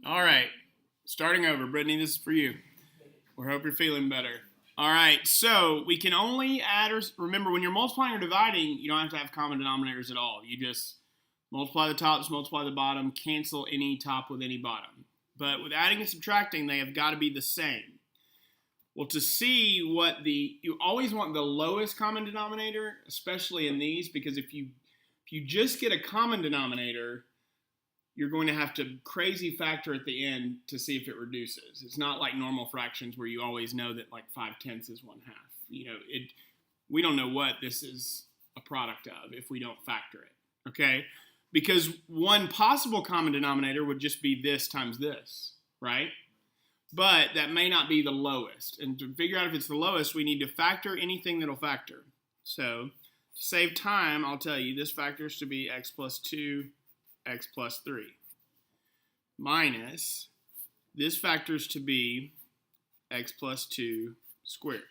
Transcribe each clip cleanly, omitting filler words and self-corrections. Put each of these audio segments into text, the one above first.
All right, starting over. Brittany, this is for you. We hope you're feeling better. All right, so we can only add or remember when you're multiplying or dividing, you don't have to have common denominators at all. You just multiply the tops, multiply the bottom, cancel any top with any bottom. But with adding and subtracting, they have got to be the same. Well, to see what you always want the lowest common denominator, especially in these, because if you just get a common denominator, you're going to have to crazy factor at the end to see if it reduces. It's not like normal fractions where you always know that like 5/10 is 1/2. You know, we don't know what this is a product of if we don't factor it, okay? Because one possible common denominator would just be this times this, right? But that may not be the lowest. And to figure out if it's the lowest, we need to factor anything that'll factor. So to save time, I'll tell you this factors to be x plus 2, x plus 3. Minus, this factors to be x plus 2 squared.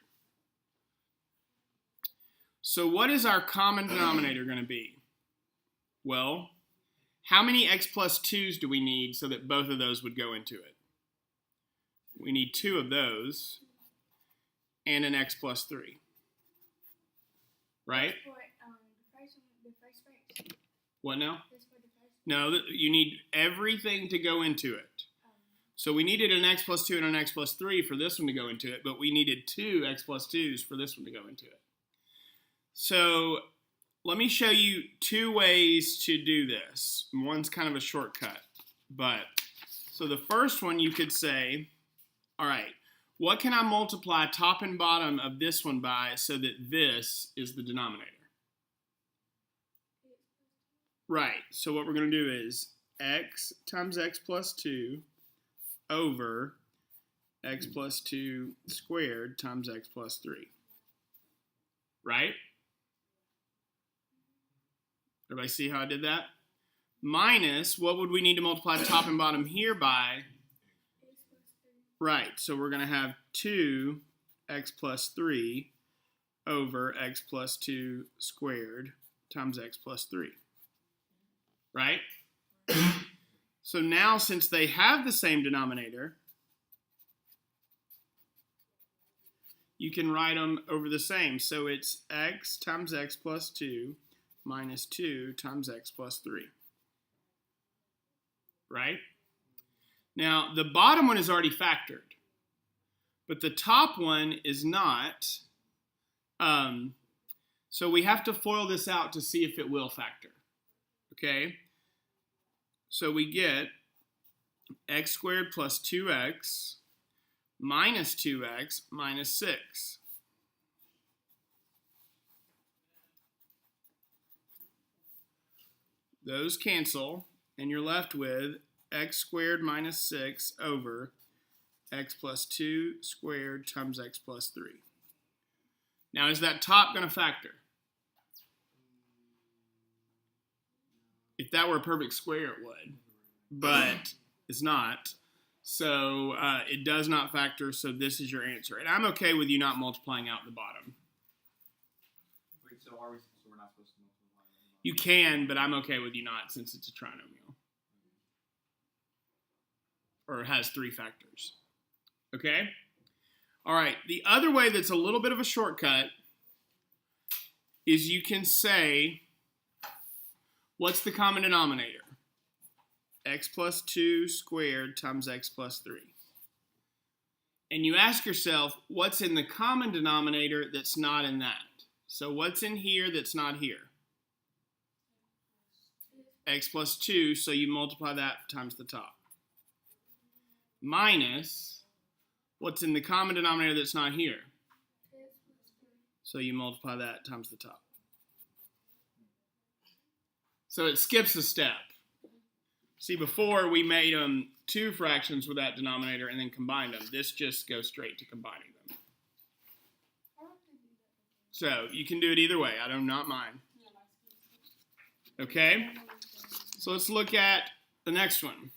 So what is our common denominator going to be? Well, how many x plus 2's do we need so that both of those would go into it? We need 2 of those and an x plus 3. Right? What now? No, you need everything to go into it. So we needed an x plus 2 and an x plus 3 for this one to go into it, but we needed 2 x plus 2's for this one to go into it. So let me show you 2 ways to do this. One's kind of a shortcut, so the first one you could say, all right, what can I multiply top and bottom of this one by so that this is the denominator? Right, so what we're going to do is x times x plus 2 over x plus 2 squared times x plus 3. Right? Everybody see how I did that? Minus, what would we need to multiply top and bottom here by? Right, so we're going to have 2x plus 3 over x plus 2 squared times x plus 3. Right? So now, since they have the same denominator, you can write them over the same. So it's x times x plus 2 minus 2 times x plus 3. Right? Now, the bottom one is already factored, but the top one is not. So we have to FOIL this out to see if it will factor. Okay? So we get x squared plus 2x minus 2x minus 6. Those cancel, and you're left with x squared minus 6 over x plus 2 squared times x plus 3. Now, is that top going to factor? If that were a perfect square, it would, but it's not. So it does not factor, so this is your answer. And I'm okay with you not multiplying out the bottom. Wait, so we're not supposed to multiply? You can, but I'm okay with you not since it's a trinomial. Or it has 3 factors. Okay? All right, the other way that's a little bit of a shortcut is you can say, what's the common denominator? X plus 2 squared times x plus 3. And you ask yourself, what's in the common denominator that's not in that? So what's in here that's not here? X plus 2, so you multiply that times the top. Minus, what's in the common denominator that's not here? So you multiply that times the top. So it skips a step. See, before we made 2 fractions with that denominator and then combined them. This just goes straight to combining them. So you can do it either way. I do not mind. Okay? So let's look at the next one.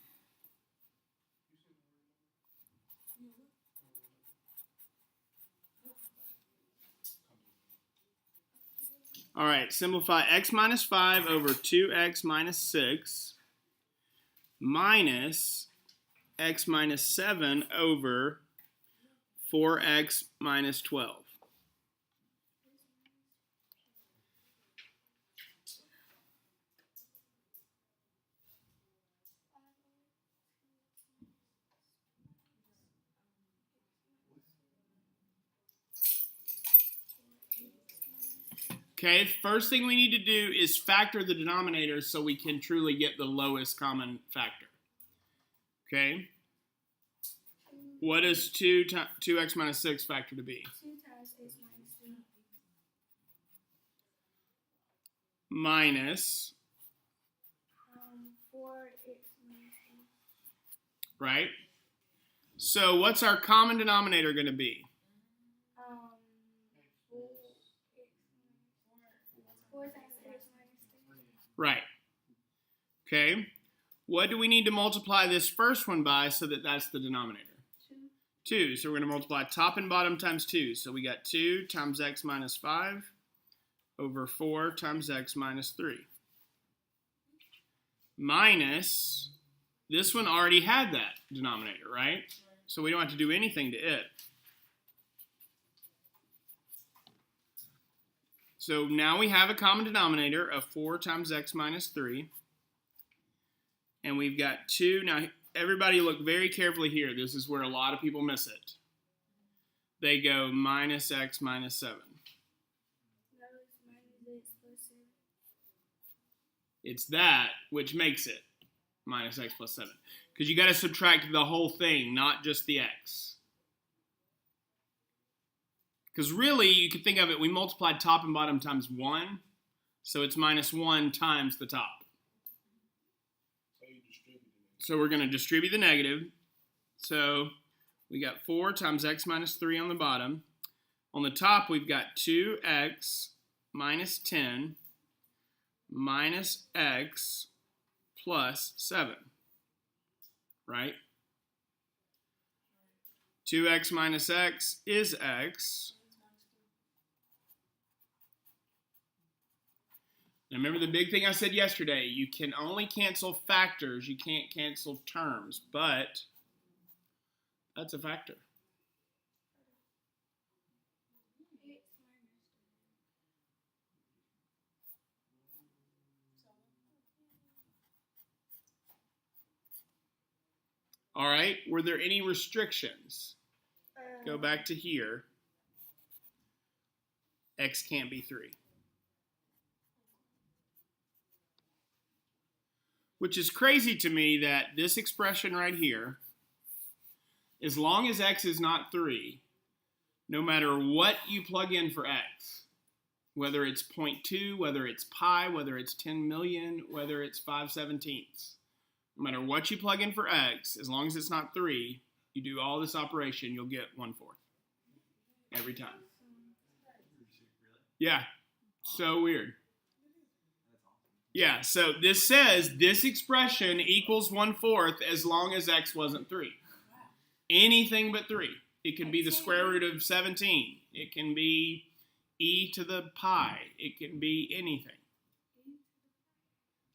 All right, simplify x minus 5 over 2x minus 6 minus x minus 7 over 4x minus 12. Okay, first thing we need to do is factor the denominators so we can truly get the lowest common factor. Okay? What does 2x minus 6 factor to be? 2 times x minus 3. Minus, 4x minus 3. right? So what's our common denominator going to be? 4 times x minus 3. Right. Okay. What do we need to multiply this first one by so that that's the denominator? 2. So we're going to multiply top and bottom times 2. So we got 2 times x minus 5 over 4 times x minus 3. Minus, this one already had that denominator, right? So we don't have to do anything to it. So now we have a common denominator of 4 times x minus 3. And we've got 2. Now, everybody look very carefully here. This is where a lot of people miss it. They go minus x minus 7. No, it's minus x plus 7. It's that which makes it minus x plus 7. Because you got to subtract the whole thing, not just the x. Because really, you could think of it, we multiplied top and bottom times 1. So it's minus 1 times the top. So we're going to distribute the negative. So we got 4 times x minus 3 on the bottom. On the top, we've got 2x minus 10 minus x plus 7. Right? 2x minus x is x. Now remember the big thing I said yesterday, you can only cancel factors, you can't cancel terms, but that's a factor. All right, were there any restrictions? Go back to here. X can't be 3. Which is crazy to me that this expression right here, as long as x is not 3, no matter what you plug in for x, whether it's 0.2, whether it's pi, whether it's 10 million, whether it's 5/17, no matter what you plug in for x, as long as it's not 3, you do all this operation, you'll get 1/4 every time. Yeah, so weird. Yeah, so this says this expression equals 1/4 as long as x wasn't 3. Anything but 3. It can be the square root of 17. It can be e to the pi. It can be anything.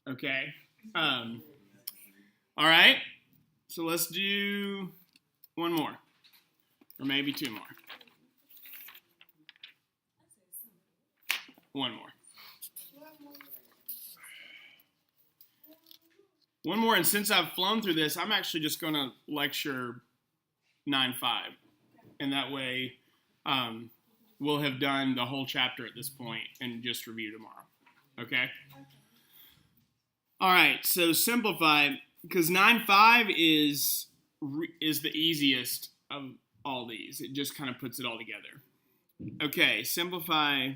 Okay. All right. So let's do one more. Or maybe 2 more. One more. One more, and since I've flown through this, I'm actually just going to lecture 9.5. And that way, we'll have done the whole chapter at this point and just review tomorrow. Okay? All right, so simplify, because 9.5 is the easiest of all these. It just kind of puts it all together. Okay, simplify.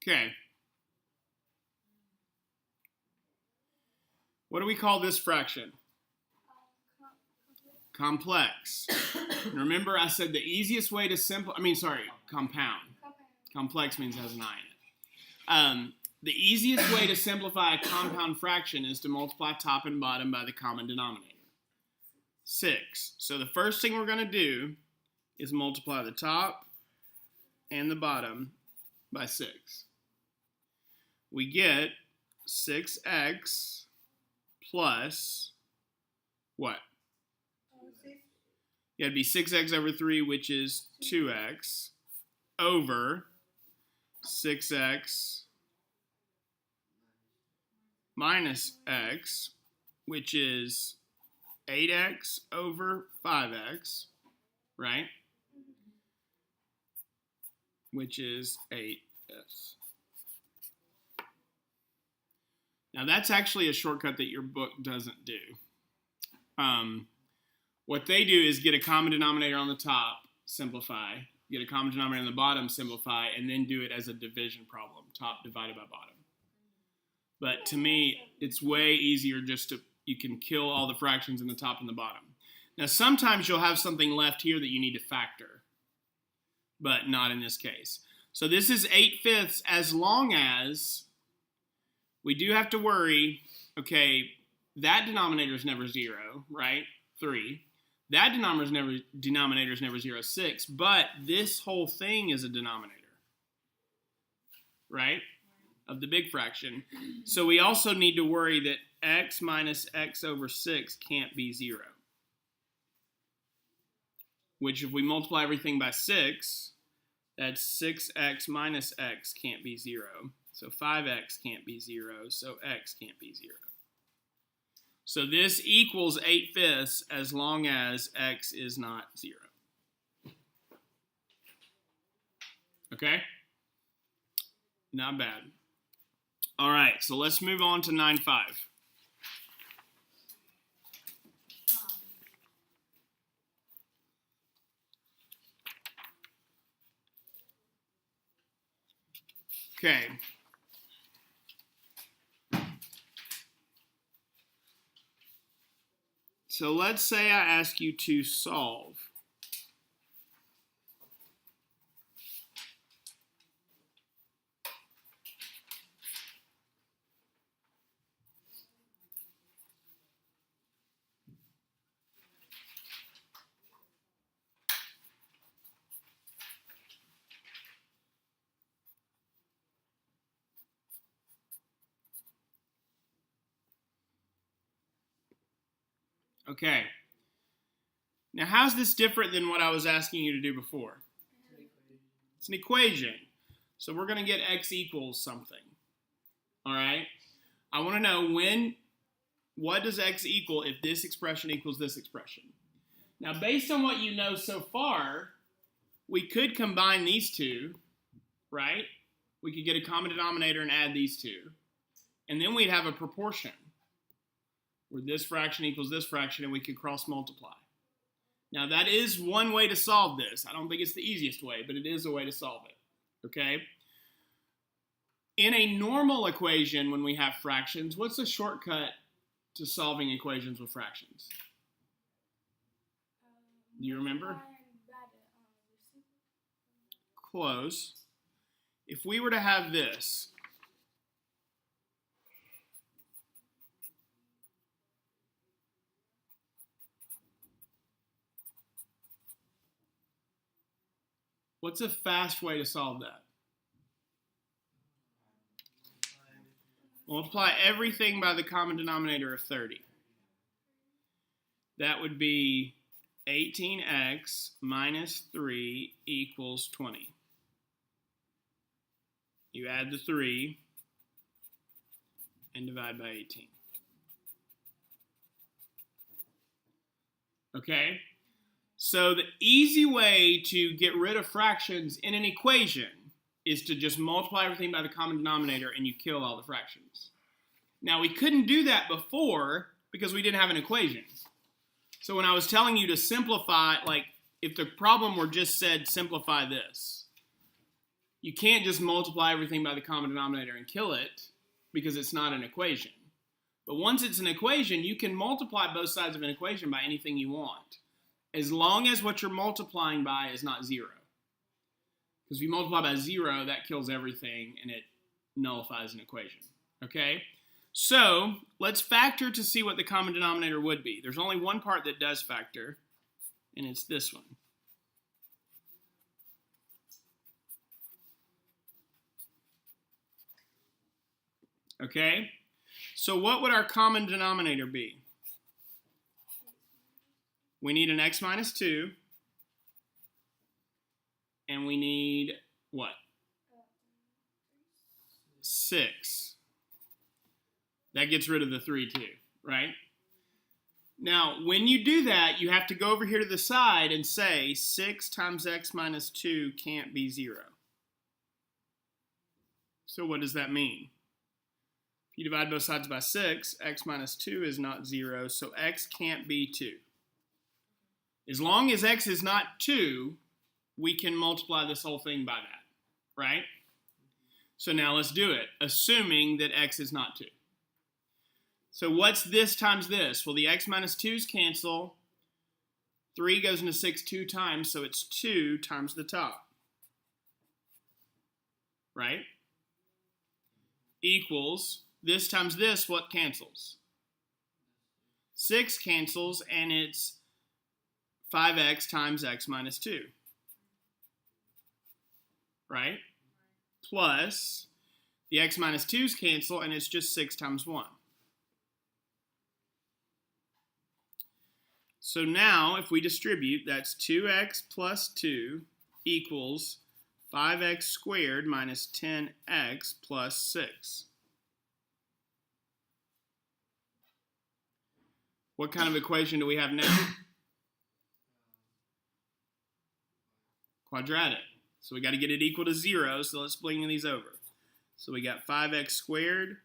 Okay. What do we call this fraction? Complex. Remember I said the easiest way to compound. Complex means it has an I in it. The easiest way to simplify a compound fraction is to multiply top and bottom by the common denominator. 6. So the first thing we're going to do is multiply the top and the bottom by 6. We get 6x plus what? Yeah, it'd be 6x over 3, which is 2x, over 6x minus x, which is 8x over 5x, right? Which is 8s. Now that's actually a shortcut that your book doesn't do. What they do is get a common denominator on the top, simplify, get a common denominator on the bottom, simplify, and then do it as a division problem, top divided by bottom. But to me, it's way easier just to, you can kill all the fractions in the top and the bottom. Now sometimes you'll have something left here that you need to factor, but not in this case. So this is 8/5 as long as we do have to worry, okay, that denominator is never 0, right? 3. That denominator is never 0, 6, but this whole thing is a denominator, right, of the big fraction. So we also need to worry that x minus x over 6 can't be 0, which if we multiply everything by 6, that's 6x minus x can't be 0. So 5x can't be 0, so x can't be 0. So this equals 8/5 as long as x is not 0. Okay? Not bad. All right, so let's move on to 9/5. Okay. So let's say I ask you to solve. Okay. Now, how's this different than what I was asking you to do before? It's an equation. So we're going to get x equals something. All right? I want to know what does x equal if this expression equals this expression? Now, based on what you know so far, we could combine these two, right? We could get a common denominator and add these two. And then we'd have a proportion, where this fraction equals this fraction, and we could cross multiply. Now that is one way to solve this. I don't think it's the easiest way, but it is a way to solve it, okay? In a normal equation, when we have fractions, what's the shortcut to solving equations with fractions? Do you remember? Close. If we were to have this, what's a fast way to solve that? Multiply everything by the common denominator of 30. That would be 18x minus 3 equals 20. You add the 3 and divide by 18. Okay? So the easy way to get rid of fractions in an equation is to just multiply everything by the common denominator and you kill all the fractions. Now we couldn't do that before because we didn't have an equation. So when I was telling you to simplify, like if the problem were just said simplify this, you can't just multiply everything by the common denominator and kill it because it's not an equation. But once it's an equation, you can multiply both sides of an equation by anything you want, as long as what you're multiplying by is not 0. Because if you multiply by 0, that kills everything and it nullifies an equation. Okay? So let's factor to see what the common denominator would be. There's only one part that does factor, and it's this one. Okay, so what would our common denominator be? We need an x minus 2, and we need what? 6. That gets rid of the 3 too, right? Now, when you do that, you have to go over here to the side and say 6 times x minus 2 can't be 0. So what does that mean? If you divide both sides by 6, x minus 2 is not 0, so x can't be 2. As long as x is not 2, we can multiply this whole thing by that, right? So now let's do it, assuming that x is not 2. So what's this times this? Well, the x minus 2's cancel. 3 goes into 6 2 times, so it's 2 times the top. Right? Equals, this times this, what cancels? 6 cancels, and it's 5x times x minus 2. Right? Plus, the x minus 2's cancel, and it's just 6 times 1. So now, if we distribute, that's 2x plus 2 equals 5x squared minus 10x plus 6. What kind of equation do we have now? Quadratic. So we got to get it equal to 0, so let's bring these over. So we got 5x squared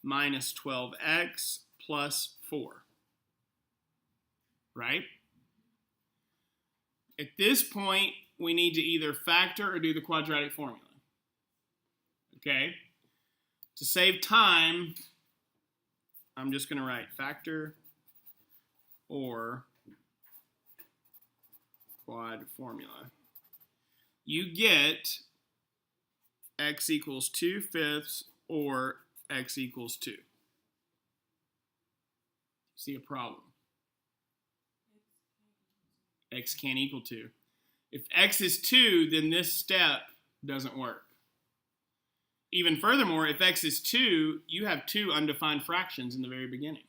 minus 12x plus 4. Right? At this point, we need to either factor or do the quadratic formula. Okay? To save time, I'm just going to write factor or quad formula. You get x equals 2/5 or x equals 2. See a problem? X can't equal 2. If x is 2, then this step doesn't work. Even furthermore, if x is 2, you have 2 undefined fractions in the very beginning.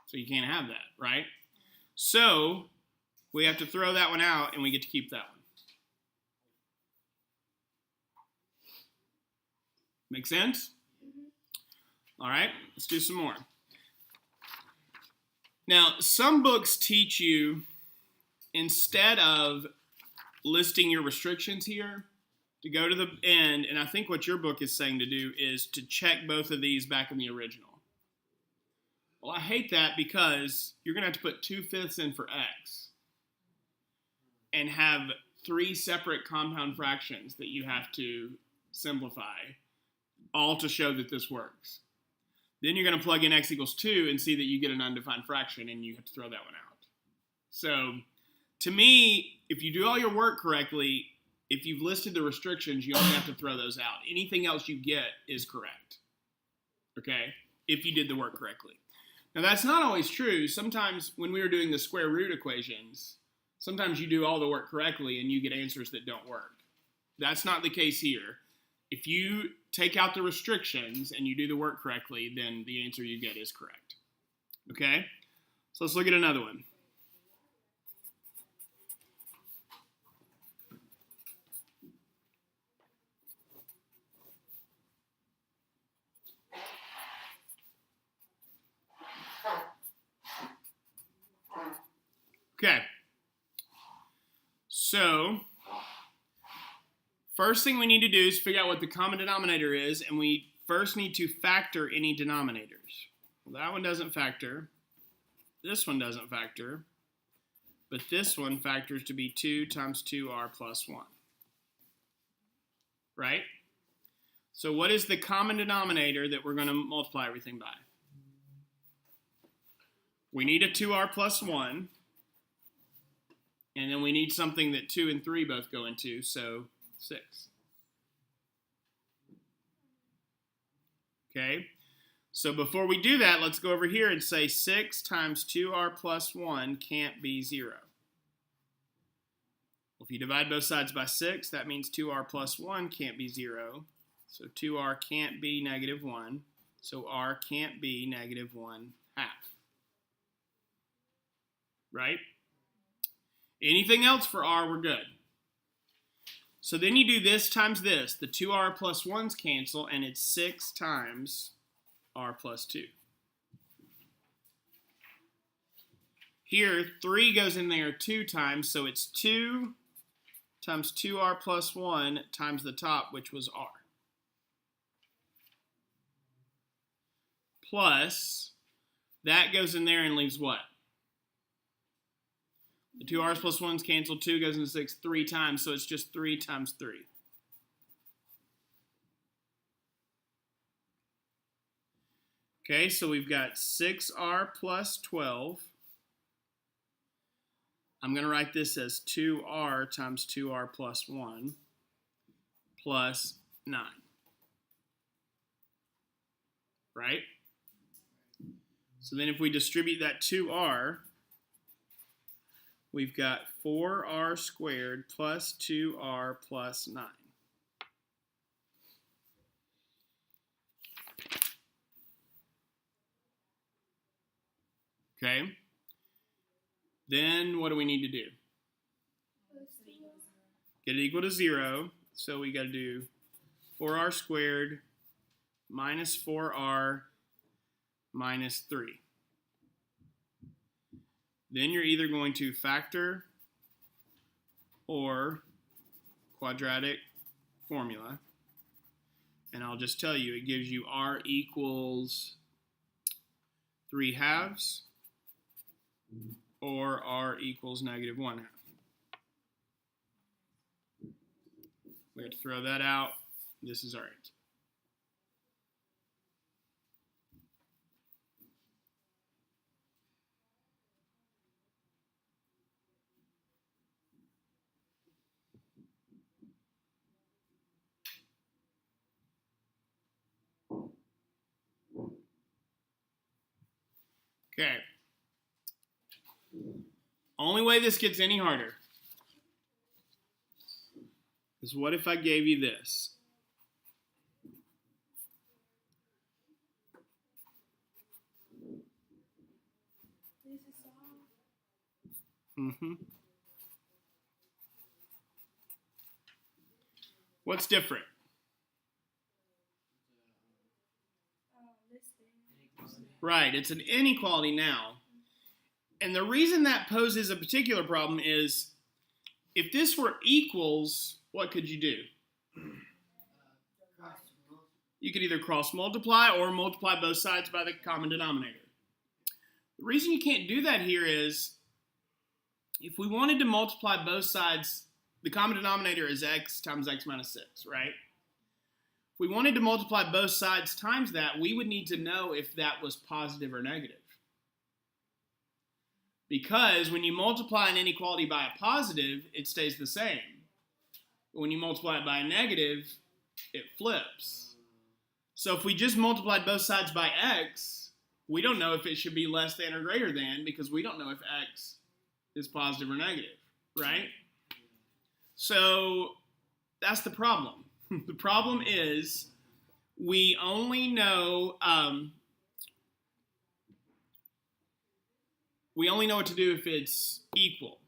So you can't have that, right? So we have to throw that one out, and we get to keep that one. Make sense? All right, let's do some more. Now, some books teach you, instead of listing your restrictions here, to go to the end, and I think what your book is saying to do is to check both of these back in the original. Well, I hate that because you're going to have to put 2/5 in for x and have 3 separate compound fractions that you have to simplify, all to show that this works. Then you're going to plug in x equals 2 and see that you get an undefined fraction, and you have to throw that one out. So, to me, if you do all your work correctly, if you've listed the restrictions, you only have to throw those out. Anything else you get is correct, okay, if you did the work correctly. Now, that's not always true. Sometimes when we were doing the square root equations, sometimes you do all the work correctly and you get answers that don't work. That's not the case here. If you take out the restrictions and you do the work correctly, then the answer you get is correct. Okay? So let's look at another one. Okay. So first thing we need to do is figure out what the common denominator is, and we first need to factor any denominators. Well, that one doesn't factor. This one doesn't factor. But this one factors to be 2 times 2r plus 1. Right? So what is the common denominator that we're going to multiply everything by? We need a 2r plus 1. And then we need something that 2 and 3 both go into, so 6. Okay? So before we do that, let's go over here and say 6 times 2r plus 1 can't be 0. If you divide both sides by 6, that means 2r plus 1 can't be 0. So 2r can't be negative 1. So r can't be negative 1/2. Right? Anything else for r, we're good. So then you do this times this. The 2r plus 1's cancel, and it's 6 times r plus 2. Here, 3 goes in there 2 times, so it's 2 times 2r plus 1 times the top, which was r. Plus, that goes in there and leaves what? The 2r's plus 1's cancel, 2 goes into 6 3 times, so it's just 3 times 3. Okay, so we've got 6r plus 12. I'm going to write this as 2r times 2r plus 1 plus 9. Right? So then if we distribute that 2r, we've got 4r squared plus 2r plus 9. Okay? Then what do we need to do? Get it equal to 0. So we got to do 4r squared minus 4r minus 3. Then you're either going to factor or quadratic formula. And I'll just tell you, it gives you r equals 3/2 or r equals negative 1/2. We have to throw that out. This is our answer. Okay. Only way this gets any harder is what if I gave you this? What's different? Right, it's an inequality now. And the reason that poses a particular problem is if this were equals, what could you do? You could either cross multiply or multiply both sides by the common denominator. The reason you can't do that here is if we wanted to multiply both sides, the common denominator is x times x minus 6, right? If we wanted to multiply both sides times that, we would need to know if that was positive or negative. Because when you multiply an inequality by a positive, it stays the same. But when you multiply it by a negative, it flips. So if we just multiplied both sides by x, we don't know if it should be less than or greater than because we don't know if x is positive or negative, right? So that's the problem. The problem is we only know what to do if it's equal.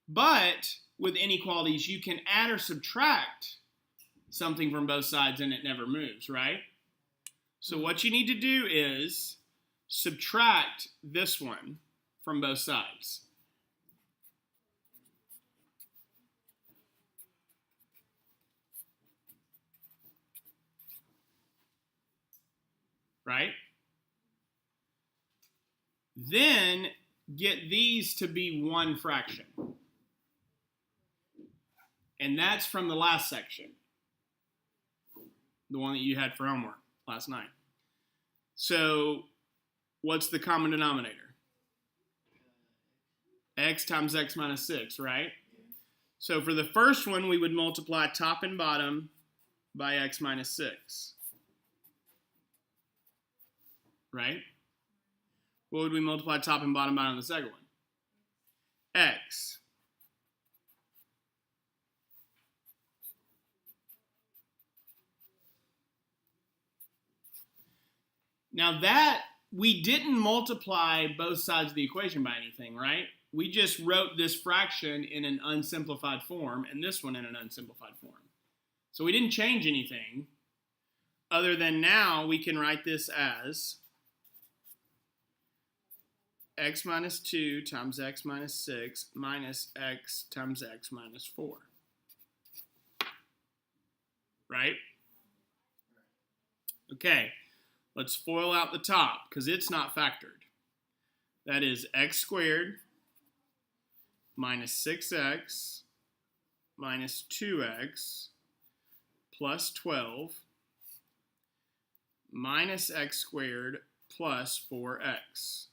But with inequalities, you can add or subtract something from both sides and it never moves, right? So what you need to do is subtract this one from both sides. Right? Then get these to be one fraction. And that's from the last section. The one that you had for homework last night. So what's the common denominator? X times x minus 6, right? So for the first one, we would multiply top and bottom by x minus 6. right? What would we multiply top and bottom by on the second one? X. Now that, we didn't multiply both sides of the equation by anything, right? We just wrote this fraction in an unsimplified form and this one in an unsimplified form. So we didn't change anything other than now we can write this as x minus 2 times x minus 6 minus x times x minus 4. Right? Okay, let's FOIL out the top because it's not factored. That is x squared minus 6x minus 2x plus 12 minus x squared plus 4x.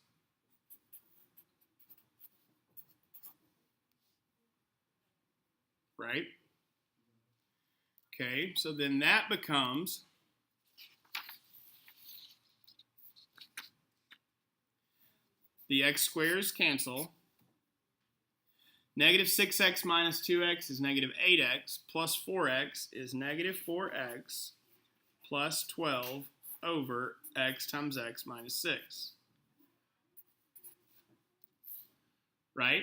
Right? Okay, so then that becomes the x squares cancel. Negative 6x minus 2x is negative 8x plus 4x is negative 4x plus 12 over x times x minus 6. Right?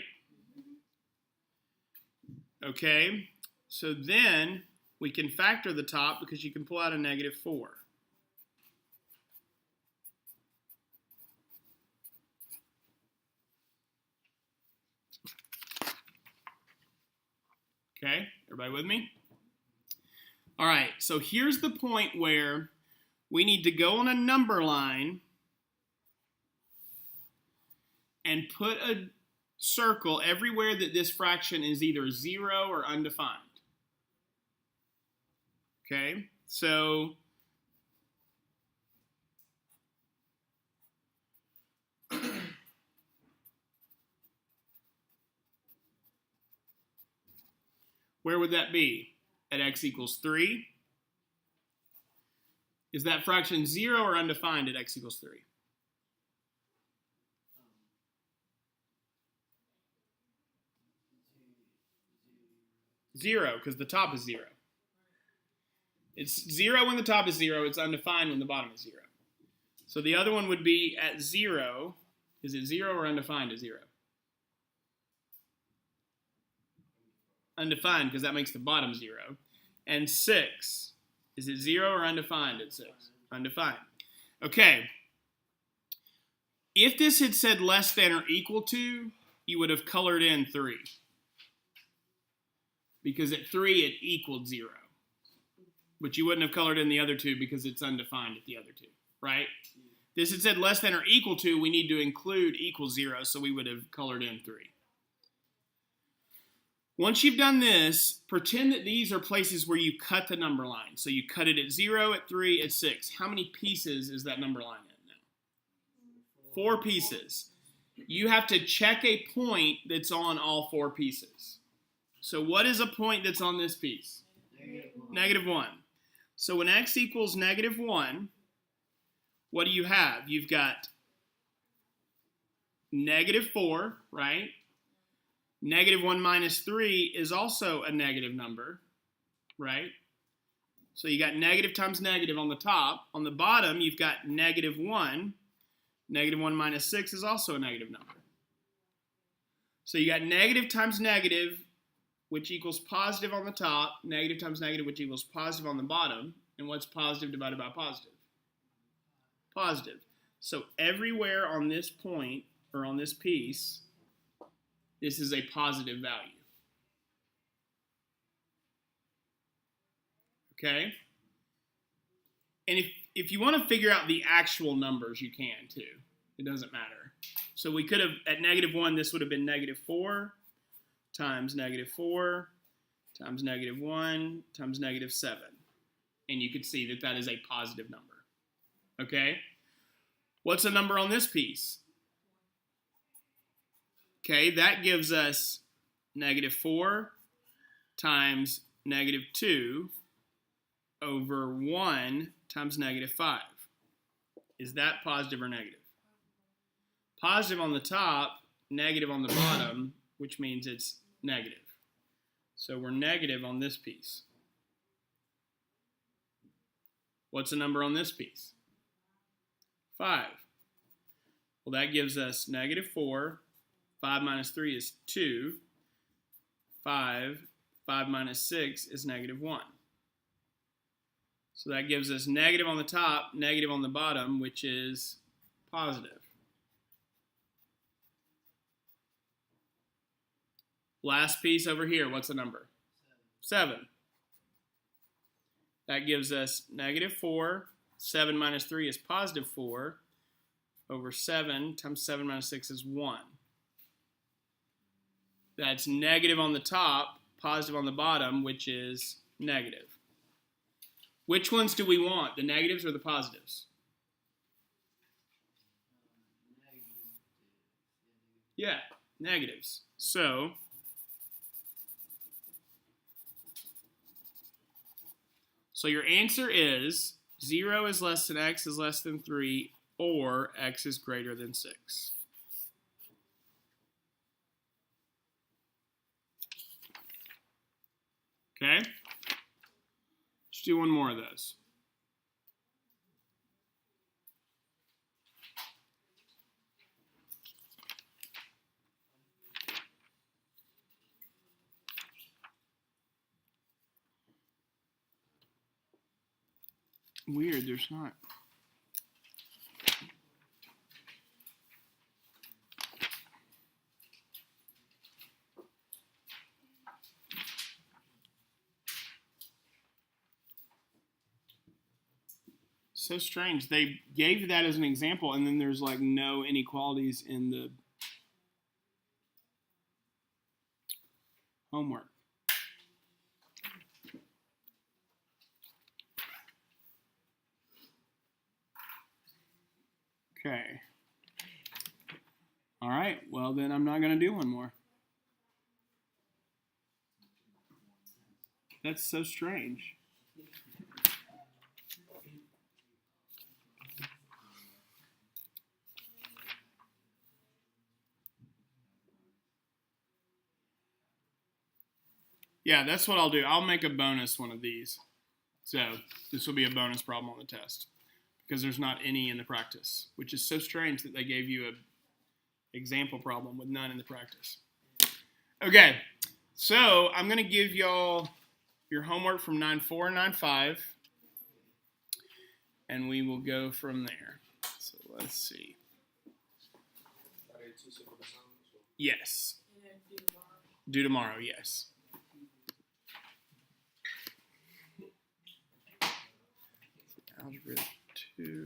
Okay, so then we can factor the top because you can pull out a negative 4. Okay, everybody with me? All right, so here's the point where we need to go on a number line and put a circle everywhere that this fraction is either 0 or undefined. Okay, so where would that be? At x equals 3? Is that fraction 0 or undefined at x equals 3? 0, because the top is 0. It's 0 when the top is 0. It's undefined when the bottom is 0. So the other one would be at 0. Is it 0 or undefined at 0? Undefined, because that makes the bottom 0. And 6. Is it 0 or undefined at 6? Undefined. Okay. If this had said less than or equal to, you would have colored in 3. Because at 3, it equaled 0. But you wouldn't have colored in the other two because it's undefined at the other two, right? This had said less than or equal to, we need to include equals 0, so we would have colored in 3. Once you've done this, pretend that these are places where you cut the number line. So you cut it at 0, at 3, at 6. How many pieces is that number line in now? 4 pieces. You have to check a point that's on all 4 pieces. So what is a point that's on this piece? Negative 1. So when x equals negative 1, what do you have? You've got negative 4, right? Negative 1 minus 3 is also a negative number, right? So you got negative times negative on the top. On the bottom, you've got negative 1. Negative 1 minus 6 is also a negative number. So you got negative times negative, which equals positive on the top, negative times negative, which equals positive on the bottom. And what's positive divided by positive? Positive. So everywhere on this point, or on this piece, this is a positive value. Okay? And if you want to figure out the actual numbers, you can too. It doesn't matter. So we could have, at negative 1, this would have been negative 4 times negative 4 times negative 1 times negative 7. And you could see that that is a positive number. Okay? What's the number on this piece? Okay, that gives us negative 4 times negative 2 over 1 times negative 5. Is that positive or negative? Positive on the top, negative on the bottom, which means it's negative. So we're negative on this piece. What's the number on this piece? 5. Well, that gives us negative 4. 5 minus 3 is 2. 5 minus 6 is negative 1. So that gives us negative on the top, negative on the bottom, which is positive. Last piece over here, what's the number? 7. That gives us negative 4. 7 minus 3 is positive 4. Over 7 times 7 minus 6 is 1. That's negative on the top, positive on the bottom, which is negative. Which ones do we want, the negatives or the positives? Yeah, negatives. So your answer is 0 is less than x is less than 3, or x is greater than 6. Okay? Let's do one more of those. Weird, there's not. So strange. They gave that as an example, and then there's like no inequalities in the homework. Okay. All right. Well, then I'm not going to do one more. That's so strange. Yeah, that's what I'll do. I'll make a bonus one of these. So this will be a bonus problem on the test because there's not any in the practice, which is so strange that they gave you an example problem with none in the practice. Okay, so I'm going to give y'all your homework from 9.4 and 9.5, and we will go from there. So let's see. Yes. Due tomorrow, yes. Algebra 2.